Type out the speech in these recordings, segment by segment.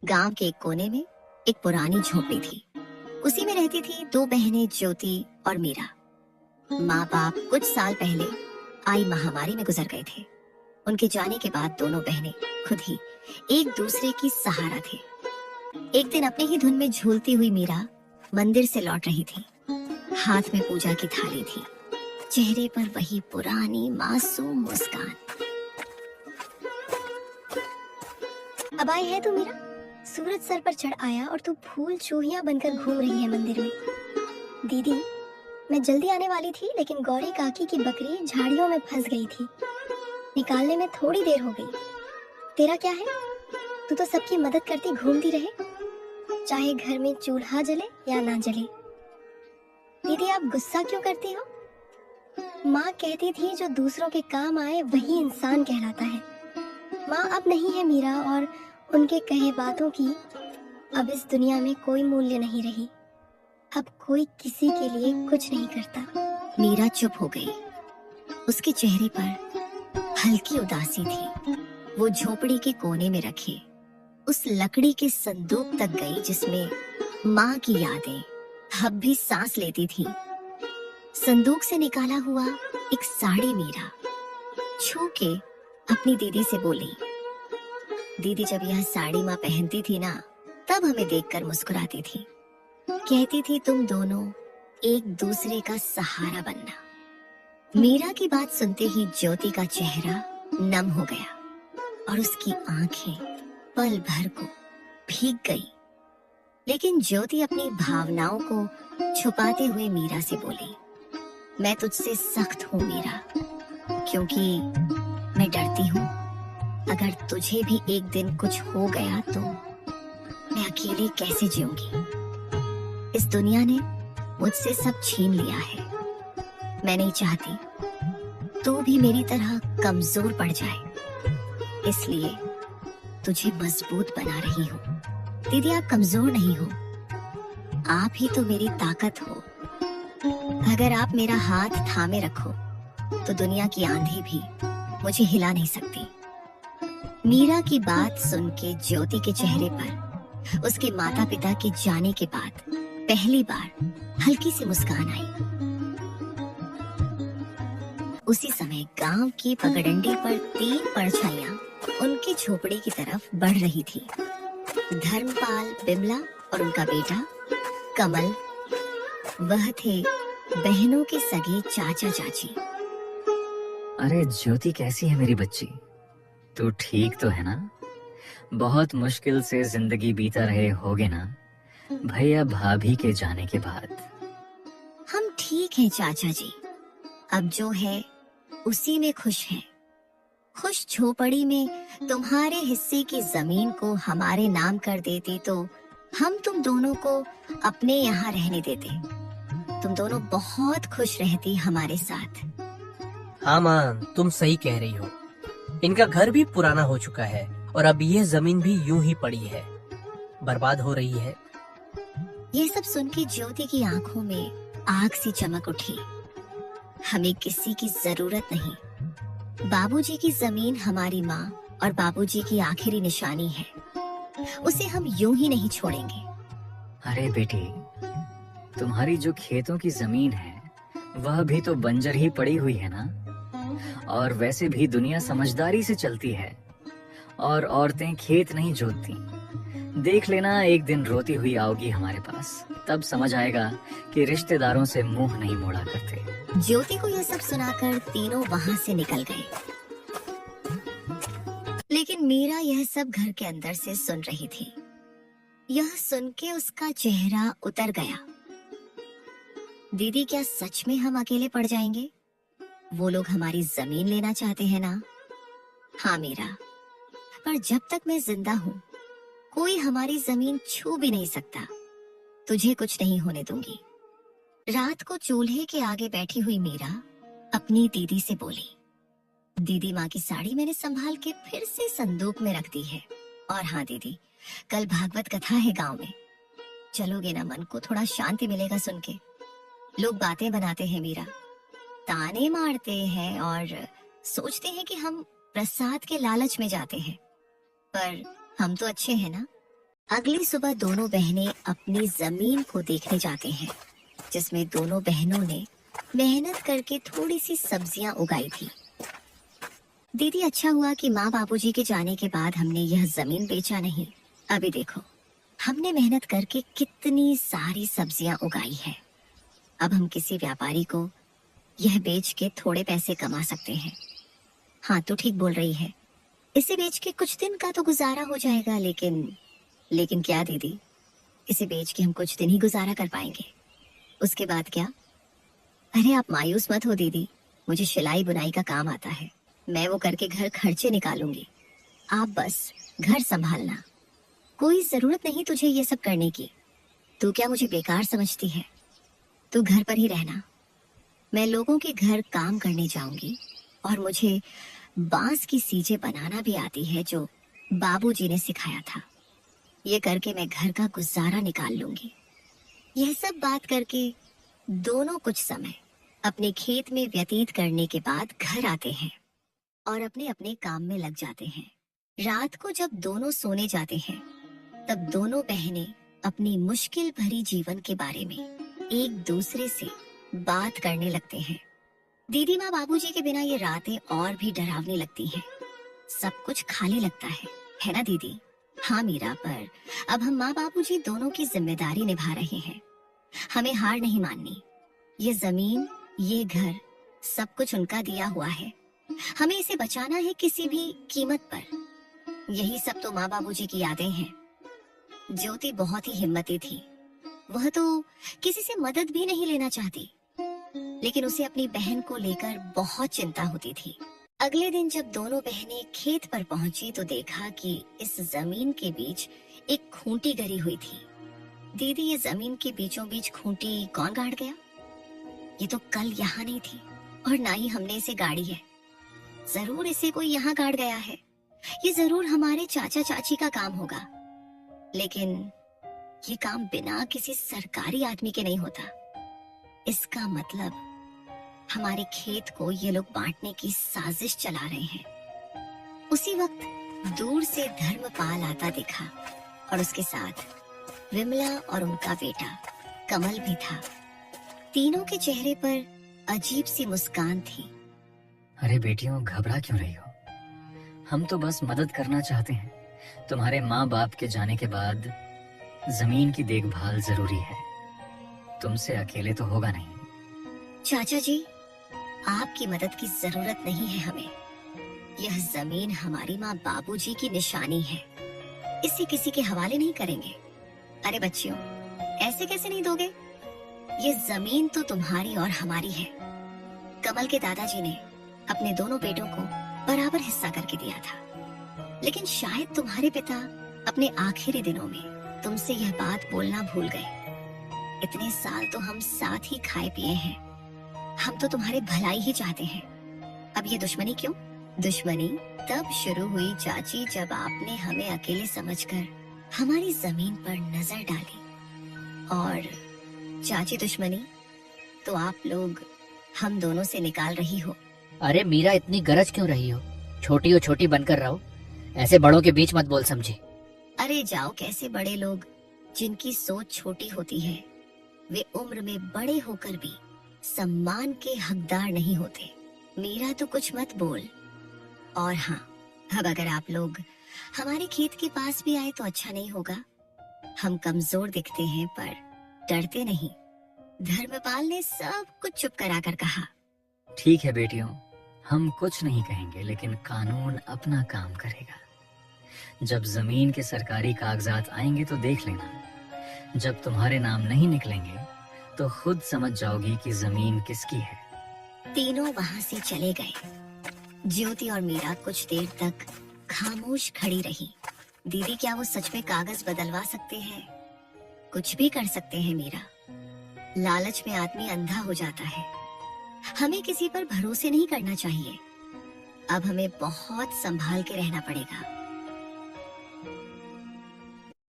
गांव के एक कोने में एक पुरानी झोपड़ी थी। उसी में रहती थी दो बहनें, ज्योति और मीरा। माँ बाप कुछ साल पहले आई महामारी में गुजर गए थे। उनके जाने के बाद दोनों बहनें खुद ही एक दूसरे की सहारा थे। एक दिन अपने ही धुन में झूलती हुई मीरा मंदिर से लौट रही थी। हाथ में पूजा की थाली थी, चेहरे पर वही पुरानी मासूम मुस्कान। अब आई है तू मीरा? सूरज सर पर चढ़ आया और तू फूल चूहिया बनकर घूम रही है मंदिर में। दीदी, मैं जल्दी आने वाली थी लेकिन गौरी काकी की बकरी झाड़ियों में फंस गई थी। निकालने में थोड़ी देर हो गई। तेरा क्या है? तू तो सबकी मदद करती घूमती रहे, चाहे घर में चूल्हा जले या ना जले। दीदी, आप गुस्सा क्यों करती हो? माँ कहती थी जो दूसरों के काम आए वही इंसान कहलाता है। माँ अब नहीं है मीरा, और उनके कहे बातों की अब इस दुनिया में कोई मूल्य नहीं रही। अब कोई किसी के लिए कुछ नहीं करता। मीरा चुप हो गई। उसके चेहरे पर हल्की उदासी थी। वो झोपड़ी के कोने में रखे उस लकड़ी के संदूक तक गई जिसमें माँ की यादें अब भी सांस लेती थी। संदूक से निकाला हुआ एक साड़ी मीरा छू के अपनी दीदी से बोली। दीदी, जब यह साड़ी माँ पहनती थी ना, तब हमें देखकर मुस्कुराती थी। कहती थी तुम दोनों एक दूसरे का सहारा बनना। मीरा की बात सुनते ही ज्योति का चेहरा नम हो गया और उसकी आंखें पल भर को भीग गई। लेकिन ज्योति अपनी भावनाओं को छुपाते हुए मीरा से बोली, मैं तुझसे सख्त हूँ मीरा, क्योंकि मैं डरती हूँ अगर तुझे भी एक दिन कुछ हो गया तो मैं अकेले कैसे जीऊंगी। इस दुनिया ने मुझसे सब छीन लिया है। मैं नहीं चाहती तू भी मेरी तरह कमजोर पड़ जाए, इसलिए तुझे मजबूत बना रही हूँ। दीदी, आप कमजोर नहीं हो, आप ही तो मेरी ताकत हो। अगर आप मेरा हाथ थामे रखो तो दुनिया की आंधी भी मुझे हिला नहीं सकती। मीरा की बात सुन के ज्योति के चेहरे पर उसके माता पिता के जाने के बाद पहली बार हल्की सी मुस्कान आई। उसी समय गांव की पगडंडी पर 3 परछाइयां उनकी झोपड़ी की तरफ बढ़ रही थी। धर्मपाल, बिमला और उनका बेटा कमल, वह थे बहनों के सगे चाचा चाची। अरे ज्योति, कैसी है मेरी बच्ची? तू ठीक तो है ना? बहुत मुश्किल से जिंदगी बीता रहे होगे ना भैया भाभी के जाने के बाद। हम ठीक हैं चाचा जी, अब जो है उसी में खुश हैं। खुश झोपड़ी में तुम्हारे हिस्से की जमीन को हमारे नाम कर देते तो हम तुम दोनों को अपने यहाँ रहने देते। तुम दोनों बहुत खुश रहती हमारे साथ। हाँ माँ, तुम सही कह रही हो। इनका घर भी पुराना हो चुका है और अब ये जमीन भी यूं ही पड़ी है, बर्बाद हो रही है। ये सब सुन के ज्योति की आंखों में आग सी चमक उठी। हमें किसी की जरूरत नहीं। बाबूजी की जमीन हमारी माँ और बाबूजी की आखिरी निशानी है, उसे हम यूं ही नहीं छोड़ेंगे। अरे बेटी, तुम्हारी जो खेतों की जमीन है वह भी तो बंजर ही पड़ी हुई है ना। और वैसे भी दुनिया समझदारी से चलती है और औरतें खेत नहीं जोतती। देख लेना, एक दिन रोती हुई आओगी हमारे पास, तब समझ आएगा कि रिश्तेदारों से मुंह नहीं मोड़ा करते। ज्योति को यह सब सुनाकर तीनों वहां से निकल गए। लेकिन मीरा यह सब घर के अंदर से सुन रही थी। यह सुन के उसका चेहरा उतर गया। दीदी, क्या सच में हम अकेले पड़ जाएंगे? वो लोग हमारी जमीन लेना चाहते हैं ना? हाँ मीरा, पर जब तक मैं जिंदा हूँ कोई हमारी जमीन छू भी नहीं सकता। तुझे कुछ नहीं होने दूंगी। रात को चूल्हे के आगे बैठी हुई मीरा अपनी दीदी से बोली, दीदी, माँ की साड़ी मैंने संभाल के फिर से संदूक में रख दी है। और हाँ दीदी, कल भागवत कथा है गांव में, चलोगे ना? मन को थोड़ा शांति मिलेगा सुन के। लोग बातें बनाते हैं मीरा, ताने मारते हैं और सोचते हैं कि हम प्रसाद के लालच में जाते हैं, पर हम तो अच्छे हैं ना। अगली सुबह दोनों बहनें अपनी जमीन को देखने जाते हैं, जिसमें दोनों बहनों ने मेहनत करके थोड़ी सी सब्जियां उगाई थी। दीदी, अच्छा हुआ कि माँ बाबूजी के जाने के बाद हमने यह जमीन बेचा नहीं। अभी देखो, हमने मेहनत करके कितनी सारी सब्जियां उगाई है। अब हम किसी व्यापारी को यह बेच के थोड़े पैसे कमा सकते हैं। हाँ, तू ठीक बोल रही है। इसे बेच के कुछ दिन का तो गुजारा हो जाएगा, लेकिन क्या दीदी, इसे बेच के हम कुछ दिन ही गुजारा कर पाएंगे। उसके बाद क्या? अरे आप मायूस मत हो दीदी, मुझे सिलाई बुनाई का काम आता है। मैं वो करके घर खर्चे निकालूंगी। आप बस घर संभालना। कोई जरूरत नहीं तुझे ये सब करने की। तू क्या मुझे बेकार समझती है? तू घर पर ही रहना। मैं लोगों के घर काम करने जाऊंगी और मुझे बांस की सीजें बनाना भी आती है, जो बाबूजी ने सिखाया था। ये करके मैं घर का गुजारा निकाल लूंगी। यह सब बात करके दोनों कुछ समय अपने खेत में व्यतीत करने के बाद घर आते हैं और अपने अपने काम में लग जाते हैं। रात को जब दोनों सोने जाते हैं, तब दोनों बहनें अपनी मुश्किल भरी जीवन के बारे में एक दूसरे से बात करने लगते हैं। दीदी, माँ बाबूजी के बिना ये रातें और भी डरावनी लगती हैं। सब कुछ खाली लगता है ना दीदी? हाँ मीरा, पर अब हम माँ बाबूजी दोनों की जिम्मेदारी निभा रहे हैं। हमें हार नहीं माननी। ये जमीन, ये घर, सब कुछ उनका दिया हुआ है। हमें इसे बचाना है किसी भी कीमत पर। यही सब तो माँ बाबूजी की यादें हैं। ज्योति बहुत ही हिम्मती थी। वह तो किसी से मदद भी नहीं लेना चाहती, लेकिन उसे अपनी बहन को लेकर बहुत चिंता होती थी। अगले दिन जब दोनों बहनें खेत पर पहुंची तो देखा कि इस जमीन के बीच एक खूंटी गड़ी हुई थी। दीदी, ये जमीन के बीचों बीच खूंटी कौन गाड़ गया? ये तो कल यहाँ नहीं थी और ना ही हमने इसे गाड़ी है। जरूर इसे कोई यहाँ गाड़ गया है। ये जरूर हमारे चाचा चाची का काम होगा, लेकिन ये काम बिना किसी सरकारी आदमी के नहीं होता। इसका मतलब हमारे खेत को ये लोग बांटने की साजिश चला रहे हैं। उसी वक्त दूर से धर्मपाल आता दिखा और उसके साथ विमला और उनका बेटा कमल भी था। तीनों के चेहरे पर अजीब सी मुस्कान थी। अरे बेटियों, घबरा क्यों रही हो? हम तो बस मदद करना चाहते हैं। तुम्हारे माँ बाप के जाने के बाद जमीन की देखभाल जरूरी है। तुमसे अकेले तो होगा नहीं। चाचा जी, आपकी मदद की जरूरत नहीं है हमें। यह जमीन हमारी माँ बाबूजी की निशानी है। इसे किसी के हवाले नहीं करेंगे। अरे बच्चियों, ऐसे कैसे नहीं दोगे? ये जमीन तो तुम्हारी और हमारी है। कमल के दादाजी ने अपने दोनों बेटों को बराबर हिस्सा करके दिया था, लेकिन शायद तुम्हारे पिता अपने आखिरी दिनों में तुमसे यह बात बोलना भूल गए। इतने साल तो हम साथ ही खाए पिए हैं। हम तो तुम्हारे भलाई ही चाहते हैं। अब ये दुश्मनी क्यों? दुश्मनी तब शुरू हुई चाची, जब आपने हमें अकेले समझकर हमारी जमीन पर नजर डाली। और चाची, दुश्मनी तो आप लोग हम दोनों से निकाल रही हो। अरे मीरा, इतनी गरज क्यों रही हो? छोटी हो छोटी बनकर रहो। ऐसे बड़ों के बीच मत बोल, समझी? अरे जाओ, कैसे बड़े लोग जिनकी सोच छोटी होती है, वे उम्र में बड़े होकर भी सम्मान के हकदार नहीं होते। मीरा, तो कुछ मत बोल। और हाँ, अब अगर आप लोग हमारे खेत के पास भी आए तो अच्छा नहीं होगा। हम कमजोर दिखते हैं पर डरते नहीं। धर्मपाल ने सब कुछ चुप कराकर कहा। ठीक है बेटियों, हम कुछ नहीं कहेंगे, लेकिन कानून अपना काम करेगा। जब जमीन के सरकारी कागजात आएंगे तो देख लेना। जब तुम्हारे नाम नहीं निकलेंगे तो खुद समझ जाओगी कि जमीन किसकी है। तीनों वहां से चले गए। ज्योति और मीरा कुछ देर तक खामोश खड़ी रही। दीदी, क्या वो सच में कागज बदलवा सकते हैं? कुछ भी कर सकते हैं मीरा। लालच में आदमी अंधा हो जाता है। हमें किसी पर भरोसे नहीं करना चाहिए। अब हमें बहुत संभाल के रहना पड़ेगा।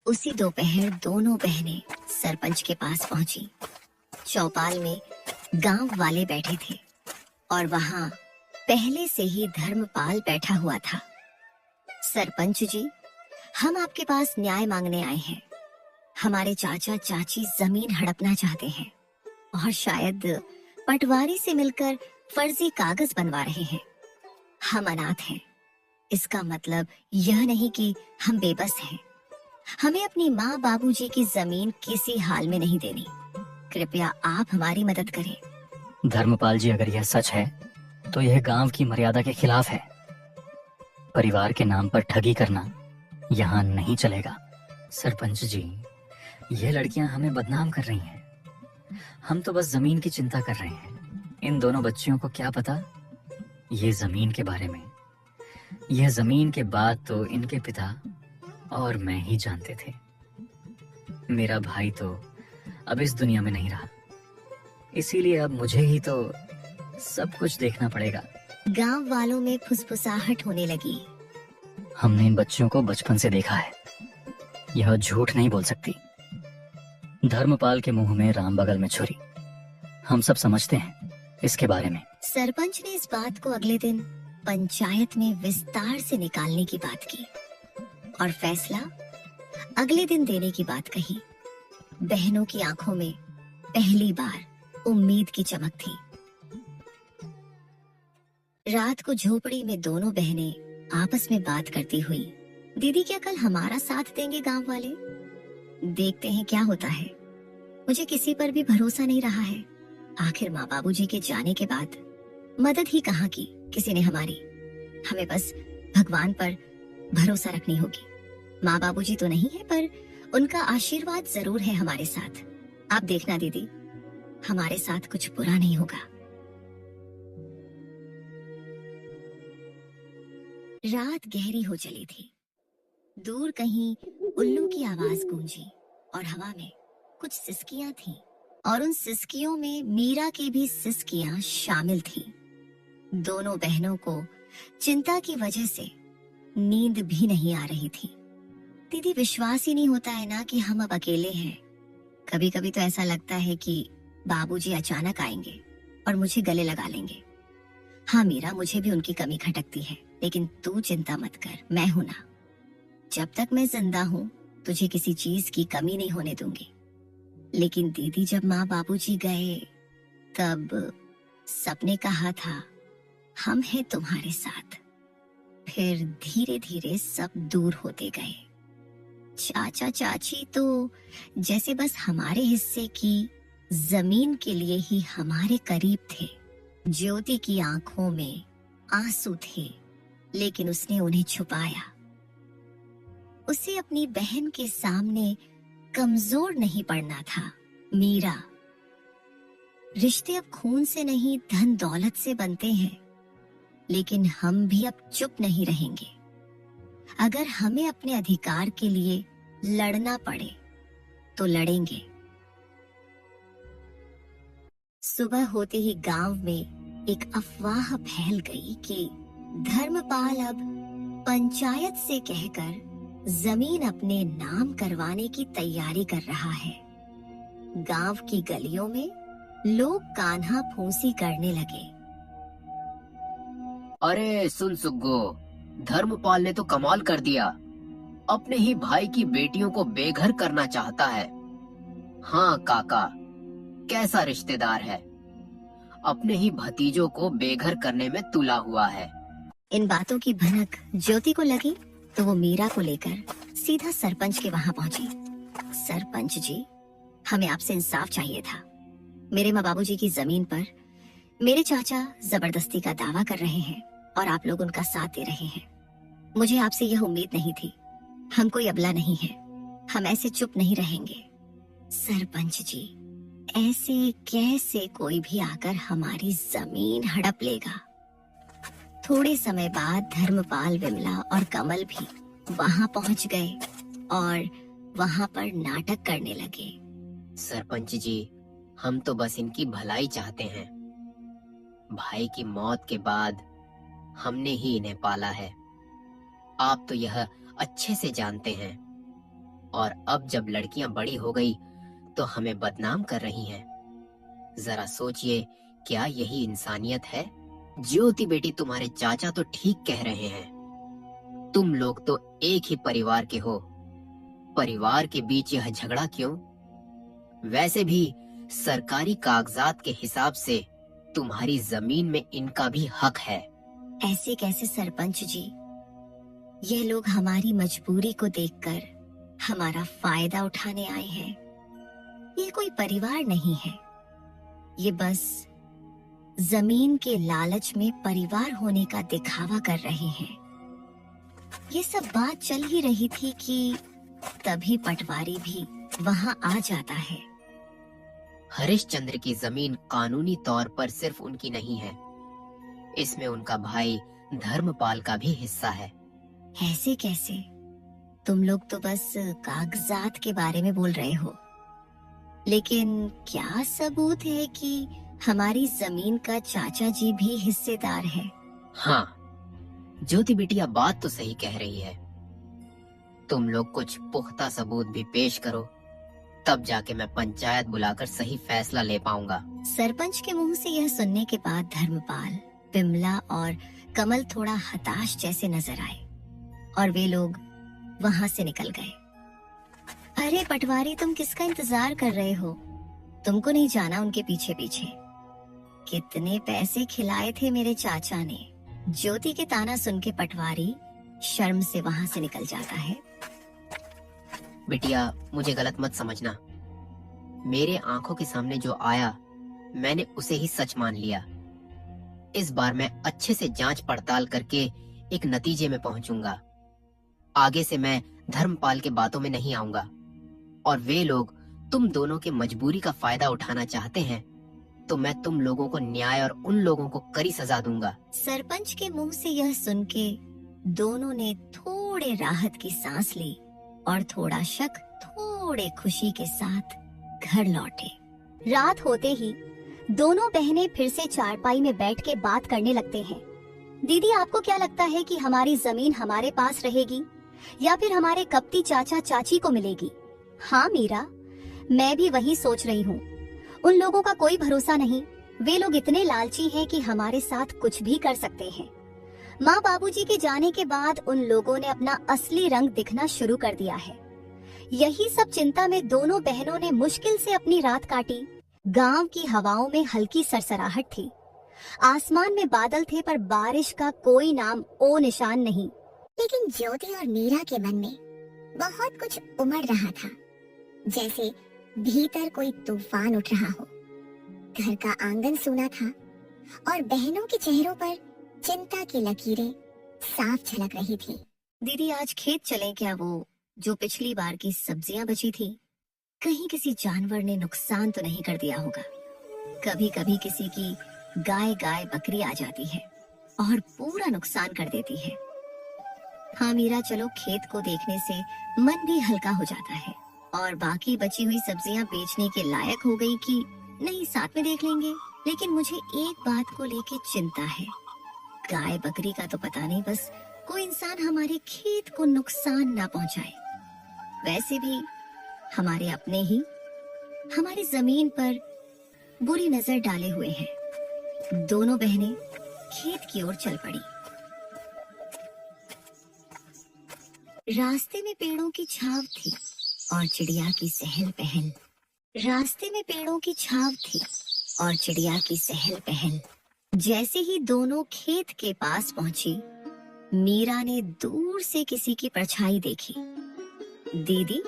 उसी दोपहर दोनों बहनें सरपंच के पास पहुंची। चौपाल में गांव वाले बैठे थे और वहां पहले से ही धर्मपाल बैठा हुआ था। सरपंच जी, हम आपके पास न्याय मांगने आए हैं। हमारे चाचा चाची जमीन हड़पना चाहते हैं और शायद पटवारी से मिलकर फर्जी कागज बनवा रहे हैं। हम अनाथ हैं। इसका मतलब यह नहीं कि हम बेबस हैं। हमें अपनी माँ बाबूजी की जमीन किसी हाल में नहीं देनी। कृपया आप हमारी मदद करें। धर्मपाल जी, अगर यह सच है तो यह गांव की मर्यादा के खिलाफ है। परिवार के नाम पर ठगी करना यहाँ नहीं चलेगा। सरपंच जी, ये लड़कियां हमें बदनाम कर रही हैं। हम तो बस जमीन की चिंता कर रहे हैं। इन दोनों बच्चियों को क्या पता ये जमीन के बारे में। यह जमीन के बाद तो इनके पिता और मैं ही जानते थे। मेरा भाई तो अब इस दुनिया में नहीं रहा, इसीलिए अब मुझे ही तो सब कुछ देखना पड़ेगा। गांव वालों में फुसफुसाहट होने लगी। हमने इन बच्चियों को बचपन से देखा है। यह झूठ नहीं बोल सकती। धर्मपाल के मुंह में राम बगल में छुरी। हम सब समझते हैं इसके बारे में। सरपंच ने इस बात को अगले दिन पंचायत में विस्तार से निकालने की बात की और फैसला अगले दिन देने की बात कही। बहनों की आंखों में पहली बार उम्मीद की चमक थी। रात को झोपड़ी में दोनों बहनें आपस में बात करती हुई, दीदी क्या कल हमारा साथ देंगे गांव वाले? देखते हैं क्या होता है। मुझे किसी पर भी भरोसा नहीं रहा है। आखिर माँ बाबूजी के जाने के बाद मदद ही कहाँ की किसी ने हमारी। हमें बस भगवान पर भरोसा रखनी होगी। माँ बाबूजी तो नहीं है, पर उनका आशीर्वाद जरूर है हमारे साथ। आप देखना दीदी, हमारे साथ कुछ बुरा नहीं होगा। रात गहरी हो चली थी। दूर कहीं उल्लू की आवाज गूंजी और हवा में कुछ सिसकियां थीं, और उन सिसकियों में मीरा की भी सिसकियां शामिल थीं। दोनों बहनों को चिंता की वजह से नींद भी नहीं आ रही थी। दीदी, विश्वास ही नहीं होता है ना कि हम अब अकेले हैं। कभी कभी तो ऐसा लगता है कि बाबूजी अचानक आएंगे और मुझे गले लगा लेंगे। हाँ मीरा, मुझे भी उनकी कमी खटकती है, लेकिन तू चिंता मत कर, मैं हूं ना। जब तक मैं जिंदा हूं तुझे किसी चीज की कमी नहीं होने दूंगी। लेकिन दीदी, जब माँ बाबूजी गए तब सबने कहा था हम हैं तुम्हारे साथ। फिर धीरे धीरे सब दूर होते गए। चाचा चाची तो जैसे बस हमारे हिस्से की जमीन के लिए ही हमारे करीब थे। ज्योति की आंखों में आंसू थे, लेकिन उसने उन्हें छुपाया। उसे अपनी बहन के सामने कमजोर नहीं पड़ना था। मीरा, रिश्ते अब खून से नहीं धन दौलत से बनते हैं, लेकिन हम भी अब चुप नहीं रहेंगे। अगर हमें अपने अधिकार के लिए लड़ना पड़े तो लड़ेंगे। सुबह होते ही गांव में एक अफवाह फैल गई कि धर्मपाल अब पंचायत से कहकर जमीन अपने नाम करवाने की तैयारी कर रहा है। गांव की गलियों में लोग कान्हा फूंसी करने लगे। अरे सुन सुग्गो, धर्मपाल ने तो कमाल कर दिया। अपने ही भाई की बेटियों को बेघर करना चाहता है। हाँ काका, कैसा रिश्तेदार है। अपने ही भतीजों को बेघर करने में तुला हुआ है। इन बातों की भनक ज्योति को लगी तो वो मीरा को लेकर सीधा सरपंच के वहां पहुंची। सरपंच जी, हमें आपसे इंसाफ चाहिए था। मेरे माँ बाबूजी की जमीन पर मेरे चाचा जबरदस्ती का दावा कर रहे हैं और आप लोग उनका साथ दे रहे हैं। मुझे आपसे यह उम्मीद नहीं थी। हम कोई अबला नहीं है, हम ऐसे चुप नहीं रहेंगे। सरपंच जी, ऐसे कैसे कोई भी आकर हमारी जमीन हड़प लेगा? थोड़े समय बाद धर्मपाल, विमला और कमल भी वहां पहुंच गए और वहां पर नाटक करने लगे। सरपंच जी, हम तो बस इनकी भलाई चाहते हैं। भाई की मौत के बाद हमने ही इन्हें पाला है। आप तो यह अच्छे से जानते हैं। और अब जब लड़कियां बड़ी हो गई तो हमें बदनाम कर रही हैं। जरा सोचिए, क्या यही इंसानियत है? ज्योति बेटी, तुम्हारे चाचा तो ठीक कह रहे हैं। तुम लोग तो एक ही परिवार के हो, परिवार के बीच यह झगड़ा क्यों? वैसे भी सरकारी कागजात के हिसाब से तुम्हारी जमीन में इनका भी हक है। ऐसे कैसे सरपंच जी? ये लोग हमारी मजबूरी को देखकर हमारा फायदा उठाने आए हैं। ये कोई परिवार नहीं है, ये बस जमीन के लालच में परिवार होने का दिखावा कर रहे हैं। ये सब बात चल ही रही थी कि तभी पटवारी भी वहां आ जाता है। हरिश्चंद्र की जमीन कानूनी तौर पर सिर्फ उनकी नहीं है, इसमें उनका भाई धर्मपाल का भी हिस्सा है। ऐसे कैसे? तुम लोग तो बस कागजात के बारे में बोल रहे हो, लेकिन क्या सबूत है कि हमारी जमीन का चाचा जी भी हिस्सेदार है? हाँ, ज्योति बिटिया बात तो सही कह रही है। तुम लोग कुछ पुख्ता सबूत भी पेश करो, तब जाके मैं पंचायत बुलाकर सही फैसला ले पाऊंगा। सरपंच के मुंह से यह सुनने के बाद धर्मपाल, विमला और कमल थोड़ा हताश जैसे नजर आए और वे लोग वहां से निकल गए। अरे पटवारी, तुम किसका इंतजार कर रहे हो? तुमको नहीं जाना उनके पीछे पीछे? कितने पैसे खिलाए थे मेरे चाचा ने। ज्योति के ताना सुन के पटवारी शर्म से वहां से निकल जाता है। बिटिया, मुझे गलत मत समझना। मेरे आंखों के सामने जो आया मैंने उसे ही सच मान लिया। इस बार मैं अच्छे से जांच पड़ताल करके एक नतीजे में पहुंचूंगा। आगे से मैं धर्मपाल के बातों में नहीं आऊंगा, और वे लोग तुम दोनों के मजबूरी का फायदा उठाना चाहते हैं तो मैं तुम लोगों को न्याय और उन लोगों को कड़ी सजा दूंगा। सरपंच के मुंह से यह सुन के दोनों ने थोड़े राहत की सांस ली और थोड़ा शक, थोड़े खुशी के साथ घर लौटे। रात होते ही दोनों बहनें फिर से चारपाई में बैठ के बात करने लगते हैं। दीदी, आपको क्या लगता है कि हमारी जमीन हमारे पास रहेगी या फिर हमारे कपटी चाचा चाची को मिलेगी? हाँ मीरा, मैं भी वही सोच रही हूँ। उन लोगों का कोई भरोसा नहीं। वे लोग इतने लालची हैं कि हमारे साथ कुछ भी कर सकते हैं। माँ बाबूजी के जाने के बाद उन लोगों ने अपना असली रंग दिखना शुरू कर दिया है। यही सब चिंता में दोनों बहनों ने मुश्किल से अपनी रात काटी। गांव की हवाओं में हल्की सरसराहट थी। आसमान में बादल थे पर बारिश का कोई नाम ओ निशान नहीं। लेकिन ज्योति और मीरा के मन में बहुत कुछ उमड़ रहा था, जैसे भीतर कोई तूफान उठ रहा हो। घर का आंगन सूना था और बहनों के चेहरों पर चिंता की लकीरें साफ झलक रही थी। दीदी, आज खेत चलें क्या? वो जो पिछली बार की सब्जियां बची थी, कहीं किसी जानवर ने नुकसान तो नहीं कर दिया होगा? कभी कभी किसी की गाय बकरी आ जाती है और पूरा नुकसान कर देती है। हाँ मीरा, चलो, खेत को देखने से मन भी हल्का हो जाता है। और बाकी बची हुई सब्जियां बेचने के लायक हो गई कि नहीं, साथ में देख लेंगे। लेकिन मुझे एक बात को लेके चिंता है। गाय बकरी का तो पता नहीं, बस कोई इंसान हमारे खेत को नुकसान ना पहुंचाए। वैसे भी हमारे अपने ही हमारी जमीन पर बुरी नजर डाले हुए हैं। दोनों बहनें खेत की ओर चल पड़ी। रास्ते में पेड़ों की छाव थी और चिड़िया की सहल पहल। रास्ते में पेड़ों की छाव थी और चिड़िया की सहल पहल। जैसे ही दोनों खेत के पास पहुंची, मीरा ने दूर से किसी की परछाई देखी। दीदी,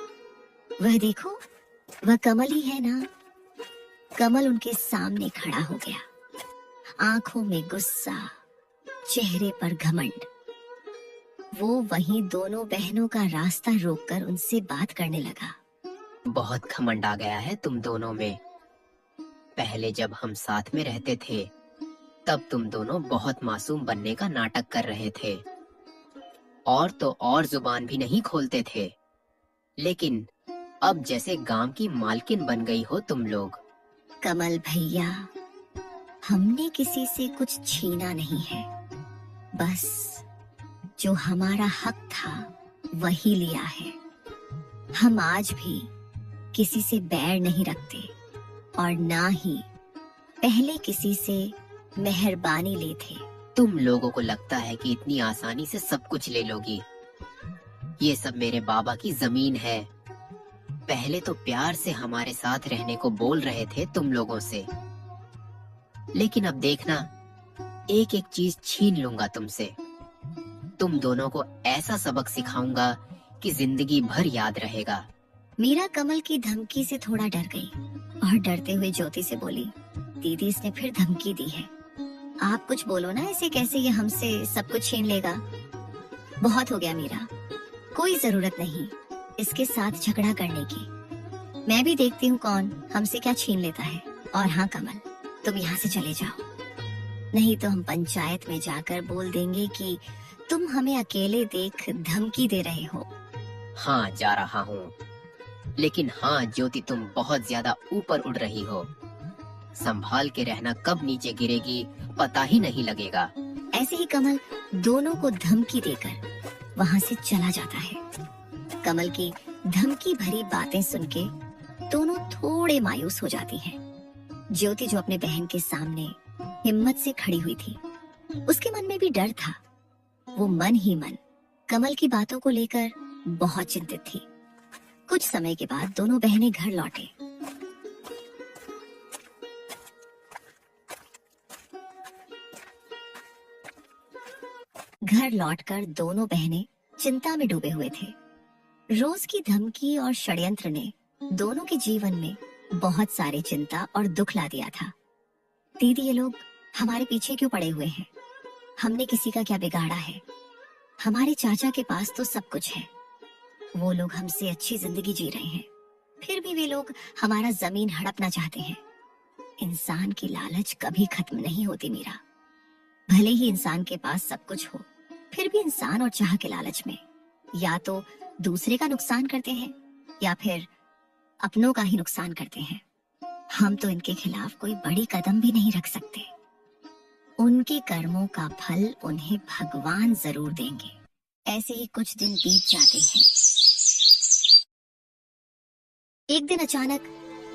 वह देखो, वह कमल ही है ना? कमल उनके सामने खड़ा हो गया, आंखों में गुस्सा, चेहरे पर घमंड। वो वहीं दोनों बहनों का रास्ता रोककर उनसे बात करने लगा। बहुत घमंड आ गया है तुम दोनों में। पहले जब हम साथ में रहते थे तब तुम दोनों बहुत मासूम बनने का नाटक कर रहे थे और तो और जुबान भी नहीं खोलते थे। लेकिन अब जैसे गांव की मालकिन बन गई हो तुम लोग। कमल भैया, हमने किसी से कुछ छीना नहीं है, बस जो हमारा हक था वही लिया है। हम आज भी किसी से बैर नहीं रखते और ना ही पहले किसी से मेहरबानी लेते। तुम लोगों को लगता है कि इतनी आसानी से सब कुछ ले लोगी, ये सब मेरे बाबा की जमीन है। पहले तो प्यार से हमारे साथ रहने को बोल रहे थे तुम लोगों से, लेकिन अब देखना, एक एक चीज छीन लूंगा तुमसे। तुम दोनों को ऐसा सबक सिखाऊंगा कि जिंदगी भर याद रहेगा। मीरा कमल की धमकी से थोड़ा डर गई और डरते हुए ज्योति से बोली, दीदी इसने फिर धमकी दी है। आप कुछ बोलो ना, इसे कैसे ये हमसे सब कुछ छीन लेगा। बहुत हो गया मीरा, कोई जरूरत नहीं इसके साथ झगड़ा करने की। मैं भी देखती हूँ कौन हमसे क्या छीन लेता है। और हाँ कमल, तुम यहाँ से चले जाओ, नहीं तो हम पंचायत में जाकर बोल देंगे कि तुम हमें अकेले देख धमकी दे रहे हो। हाँ जा रहा हूँ, लेकिन हाँ ज्योति, तुम बहुत ज्यादा ऊपर उड़ रही हो। संभाल के रहना, कब नीचे गिरेगी पता ही नहीं लगेगा। ऐसे ही कमल दोनों को धमकी देकर वहाँ से चला जाता है। कमल की धमकी भरी बातें सुन के दोनों थोड़े मायूस हो जाती हैं। ज्योति जो अपने बहन के सामने हिम्मत से खड़ी हुई थी, उसके मन में भी डर था। वो मन ही मन कमल की बातों को लेकर बहुत चिंतित थी। कुछ समय के बाद दोनों बहनें घर लौटे। घर लौटकर दोनों बहनें चिंता में डूबे हुए थे। रोज की धमकी और षड्यंत्र ने दोनों के जीवन में बहुत सारी चिंता और दुख ला दिया था। दीदी, ये लोग हमारे पीछे क्यों पड़े हुए हैं? हमने किसी का क्या बिगाड़ा है? हमारे चाचा के पास तो सब कुछ है, वो लोग हमसे अच्छी जिंदगी जी रहे हैं, फिर भी वे लोग हमारा जमीन हड़पना चाहते हैं। इंसान की लालच कभी खत्म नहीं होती मीरा। भले ही इंसान के पास सब कुछ हो, फिर भी इंसान और चाह के लालच में या तो दूसरे का नुकसान करते हैं या फिर अपनों का ही नुकसान करते हैं। हम तो इनके खिलाफ कोई बड़ी कदम भी नहीं रख सकते। उनके कर्मों का फल उन्हें भगवान जरूर देंगे। ऐसे ही कुछ दिन बीत जाते हैं। एक दिन अचानक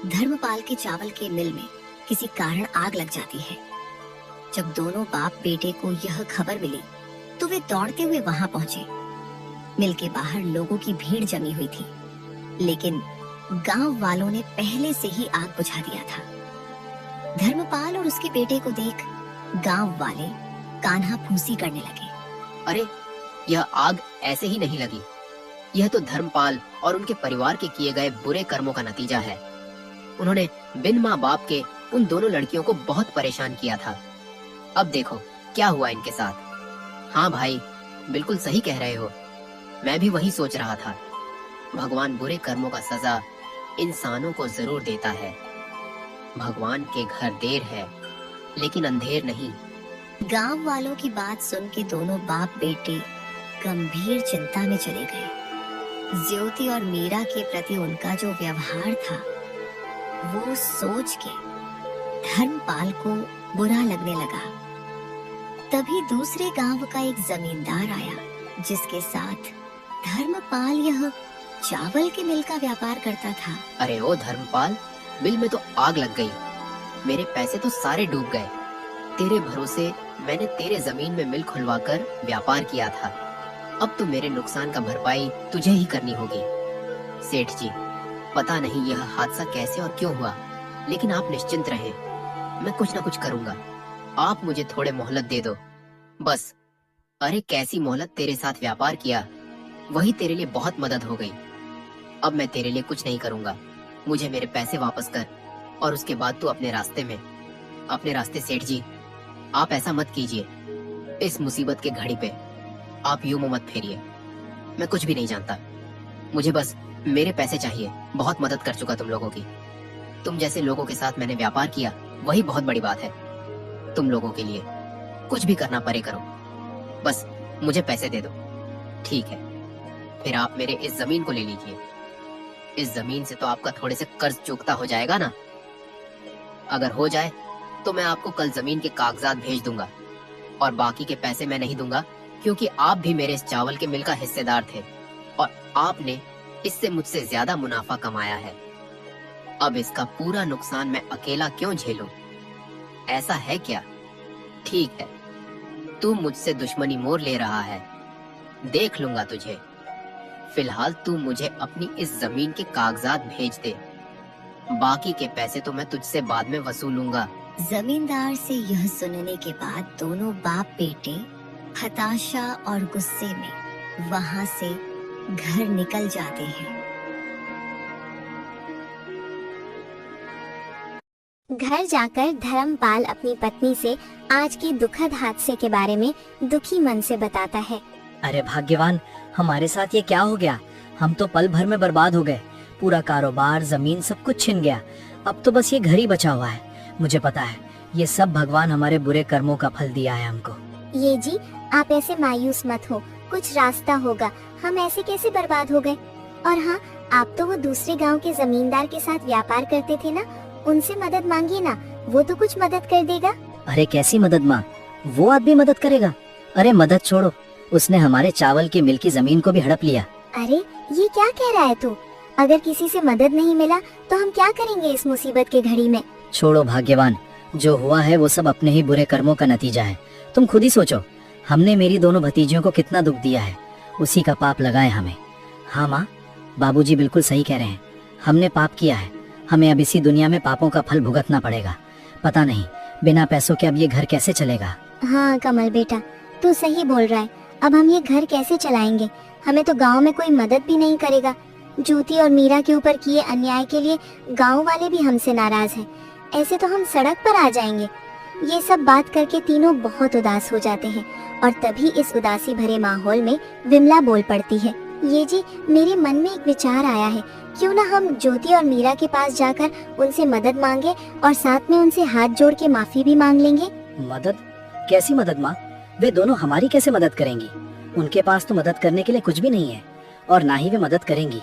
धर्मपाल के चावल के मिल में किसी कारण आग लग जाती है। जब दोनों बाप बेटे को यह खबर मिली तो वे दौड़ते हुए वहां पहुंचे। मिल के बाहर लोगों की भीड़ जमी हुई थी, लेकिन गांव वालों ने पहले से ही आग बुझा दिया था। धर्मपाल और उसके बेटे को देख गांव वाले कान्हा फूंसी करने लगे। अरे, यह आग ऐसे ही नहीं लगी, यह तो धर्मपाल और उनके परिवार के किए गए बुरे कर्मों का नतीजा है। उन्होंने बिन माँ बाप के उन दोनों लड़कियों को बहुत परेशान किया था। अब देखो क्या हुआ इनके साथ। हाँ भाई, बिल्कुल सही कह रहे हो, मैं भी वही सोच रहा था। भगवान बुरे कर्मों का सजा इंसानों को जरूर देता है। भगवान के घर देर है लेकिन अंधेर नहीं। गांव वालों की बात सुन के दोनों बाप बेटे गंभीर चिंता में चले गए। ज्योति और मीरा के प्रति उनका जो व्यवहार था, वो सोच के धर्मपाल को बुरा लगने लगा। तभी दूसरे गांव का एक जमींदार आया, जिसके साथ धर्मपाल यह चावल के मिल का व्यापार करता था। अरे ओ धर्मपाल, मिल में तो आग लग गई, मेरे पैसे तो सारे डूब गए। तेरे भरोसे मैंने तेरे जमीन में मिल खुलवाकर व्यापार किया था। अब तो मेरे नुकसान का भरपाई तुझे ही करनी होगी। सेठ जी, पता नहीं यह हादसा कैसे और क्यों हुआ, लेकिन आप निश्चिंत रहें, मैं कुछ न कुछ करूंगा। आप मुझे थोड़े मोहलत दे दो बस। अरे कैसी मोहलत, तेरे साथ व्यापार किया वही तेरे लिए बहुत मदद हो गई। अब मैं तेरे लिए कुछ नहीं करूंगा, मुझे मेरे पैसे वापस कर और उसके बाद तू अपने रास्ते। सेठ जी, आप ऐसा मत कीजिए, इस मुसीबत के घड़ी पे आप यूं मुंह मत फेरिए। मैं कुछ भी नहीं जानता, मुझे बस मेरे पैसे चाहिए। बहुत मदद कर चुका तुम लोगों की। तुम जैसे लोगों के साथ मैंने व्यापार किया, वही बहुत बड़ी बात है। तुम लोगों के लिए कुछ भी करना पड़े करो, बस मुझे पैसे दे दो। ठीक है, फिर आप मेरे इस जमीन को ले लीजिए। इस जमीन से तो आपका थोड़े से कर्ज चुकता हो जाएगा ना। अगर हो जाए तो मैं आपको कल जमीन के कागजात भेज दूंगा, और बाकी के पैसे मैं नहीं दूंगा, क्योंकि आप भी मेरे इस चावल के मिल का हिस्सेदार थे और आपने इससे मुझसे ज्यादा मुनाफा कमाया है। अब इसका पूरा नुकसान मैं अकेला क्यों झेलूं? ऐसा है क्या? ठीक है, तू मुझसे दुश्मनी मोल ले रहा है, देख लूंगा तुझे। फिलहाल तू मुझे अपनी इस जमीन के कागजात भेज दे, बाकी के पैसे तो मैं तुझसे बाद में वसूलूंगा। जमींदार से यह सुनने के बाद दोनों बाप बेटे हताशा और गुस्से में वहां से घर निकल जाते हैं। घर जाकर धर्मपाल अपनी पत्नी से आज के दुखद हादसे के बारे में दुखी मन से बताता है। अरे भाग्यवान, हमारे साथ ये क्या हो गया? हम तो पल भर में बर्बाद हो गए। पूरा कारोबार, जमीन, सब कुछ छिन गया। अब तो बस ये घर ही बचा हुआ है। मुझे पता है ये सब भगवान हमारे बुरे कर्मों का फल दिया है हमको। ये जी, आप ऐसे मायूस मत हो, कुछ रास्ता होगा। हम ऐसे कैसे बर्बाद हो गए? और हाँ, आप तो वो दूसरे गांव के जमींदार के साथ व्यापार करते थे ना, उनसे मदद मांगिए ना, वो तो कुछ मदद कर देगा। अरे कैसी मदद माँ? वो आदमी मदद करेगा? अरे मदद छोड़ो, उसने हमारे चावल की मिल की जमीन को भी हड़प लिया। अरे ये क्या कह रहा है तू? अगर किसी से मदद नहीं मिला तो हम क्या करेंगे इस मुसीबत के घड़ी में? छोड़ो भाग्यवान, जो हुआ है वो सब अपने ही बुरे कर्मों का नतीजा है। तुम खुद ही सोचो, हमने मेरी दोनों भतीजियों को कितना दुख दिया है, उसी का पाप लगाए हमें। हाँ माँ, बाबूजी बिल्कुल सही कह रहे हैं, हमने पाप किया है। हमें अब इसी दुनिया में पापों का फल भुगतना पड़ेगा। पता नहीं बिना पैसों के अब ये घर कैसे चलेगा। हाँ कमल बेटा, तू सही बोल रहा है। अब हम ये घर कैसे चलाएंगे? हमें तो गांव में कोई मदद भी नहीं करेगा। ज्योति और मीरा के ऊपर किए अन्याय के लिए गांव वाले भी हमसे नाराज हैं। ऐसे तो हम सड़क पर आ जाएंगे। ये सब बात करके तीनों बहुत उदास हो जाते हैं और तभी इस उदासी भरे माहौल में विमला बोल पड़ती है। ये जी, मेरे मन में एक विचार आया है, क्यों ना हम ज्योति और मीरा के पास जाकर उनसे मदद मांगे और साथ में उनसे हाथ जोड़ के माफी भी मांग लेंगे। मदद? कैसी मदद माँ? वे दोनों हमारी कैसे मदद करेंगी? उनके पास तो मदद करने के लिए कुछ भी नहीं है और ना ही वे मदद करेंगी।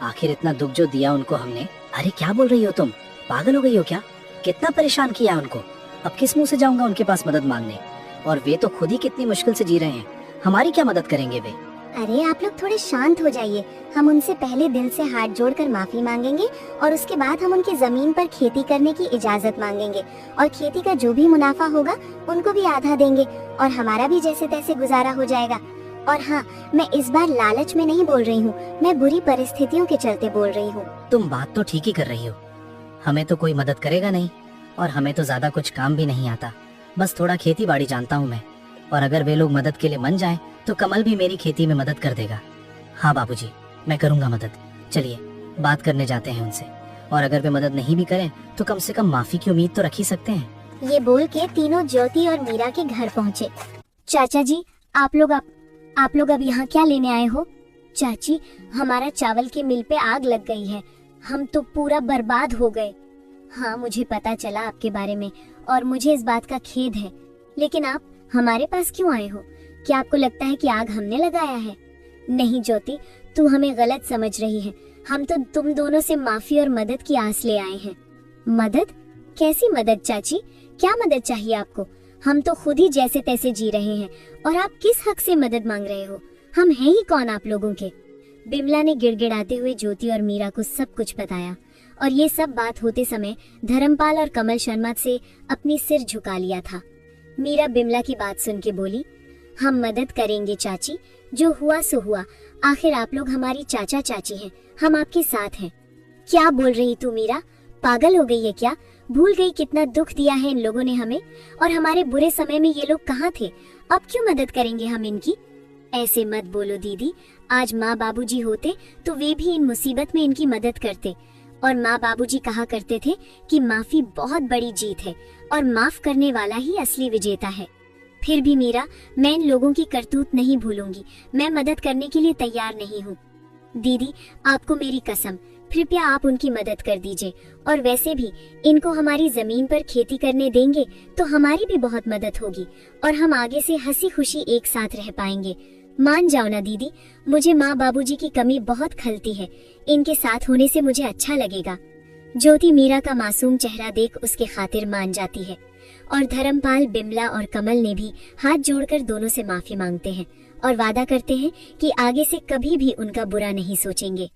आखिर इतना दुख जो दिया उनको हमने। अरे क्या बोल रही हो तुम? पागल हो गई हो क्या? कितना परेशान किया उनको। अब किस मुंह से जाऊंगा उनके पास मदद मांगने? और वे तो खुद ही कितनी मुश्किल से जी रहे हैं, हमारी क्या मदद करेंगे वे? अरे आप लोग थोड़े शांत हो जाइए। हम उनसे पहले दिल से हाथ जोड़कर माफी मांगेंगे और उसके बाद हम उनकी जमीन पर खेती करने की इजाजत मांगेंगे और खेती का जो भी मुनाफा होगा उनको भी आधा देंगे और हमारा भी जैसे तैसे गुजारा हो जाएगा। और हाँ, मैं इस बार लालच में नहीं बोल रही हूँ, मैं बुरी परिस्थितियों के चलते बोल रही हूँ। तुम बात तो ठीक ही कर रही हो। हमें तो कोई मदद करेगा नहीं और हमें तो ज्यादा कुछ काम भी नहीं आता। बस थोड़ा खेती बाड़ी जानता हूँ मैं, और अगर वे लोग मदद के लिए मन जाएं तो कमल भी मेरी खेती में मदद कर देगा। हाँ बाबूजी, मैं करूँगा मदद। चलिए बात करने जाते हैं उनसे, और अगर वे मदद नहीं भी करें तो कम से कम माफी की उम्मीद तो रख ही सकते हैं। ये बोल के तीनों ज्योति और मीरा के घर पहुँचे। चाचा जी, आप लोग अब यहाँ क्या लेने आए हो? चाची, हमारा चावल की मिल पे आग लग गई है, हम तो पूरा बर्बाद हो गए। हाँ, मुझे पता चला आपके बारे में और मुझे इस बात का खेद है, लेकिन आप हमारे पास क्यों आए हो? क्या आपको लगता है कि आग हमने लगाया है? नहीं ज्योति, तू हमें गलत समझ रही है। हम तो तुम दोनों से माफी और मदद की आस ले आए हैं। मदद? कैसी मदद चाची? क्या मदद चाहिए आपको? हम तो खुद ही जैसे तैसे जी रहे हैं और आप किस हक से मदद मांग रहे हो? हम हैं ही कौन आप लोगों के? बिमला ने गिड़गिड़ाते हुए ज्योति और मीरा को सब कुछ बताया और ये सब बात होते समय धर्मपाल और कमल शर्मा से अपनी सिर झुका लिया था। मीरा बिमला की बात सुन के बोली, हम मदद करेंगे चाची, जो हुआ सो हुआ। आखिर आप लोग हमारी चाचा चाची हैं, हम आपके साथ हैं। क्या बोल रही तू मीरा? पागल हो गई है क्या? भूल गई कितना दुख दिया है इन लोगों ने हमें, और हमारे बुरे समय में ये लोग कहाँ थे? अब क्यों मदद करेंगे हम इनकी? ऐसे मत बोलो दीदी, आज माँ बाबूजी होते तो वे भी इन मुसीबत में इनकी मदद करते। और माँ बाबूजी कहा करते थे कि माफी बहुत बड़ी जीत है और माफ करने वाला ही असली विजेता है। फिर भी मीरा, मैं इन लोगों की करतूत नहीं भूलूंगी। मैं मदद करने के लिए तैयार नहीं हूँ। दीदी, आपको मेरी कसम, कृपया आप उनकी मदद कर दीजिए। और वैसे भी इनको हमारी जमीन पर खेती करने देंगे तो हमारी भी बहुत मदद होगी और हम आगे से हंसी खुशी एक साथ रह पाएंगे। मान जाओ ना दीदी, मुझे माँ बाबूजी की कमी बहुत खलती है, इनके साथ होने से मुझे अच्छा लगेगा। ज्योति मीरा का मासूम चेहरा देख उसके खातिर मान जाती है और धर्मपाल, बिमला और कमल ने भी हाथ जोड़कर दोनों से माफी मांगते हैं और वादा करते हैं कि आगे से कभी भी उनका बुरा नहीं सोचेंगे।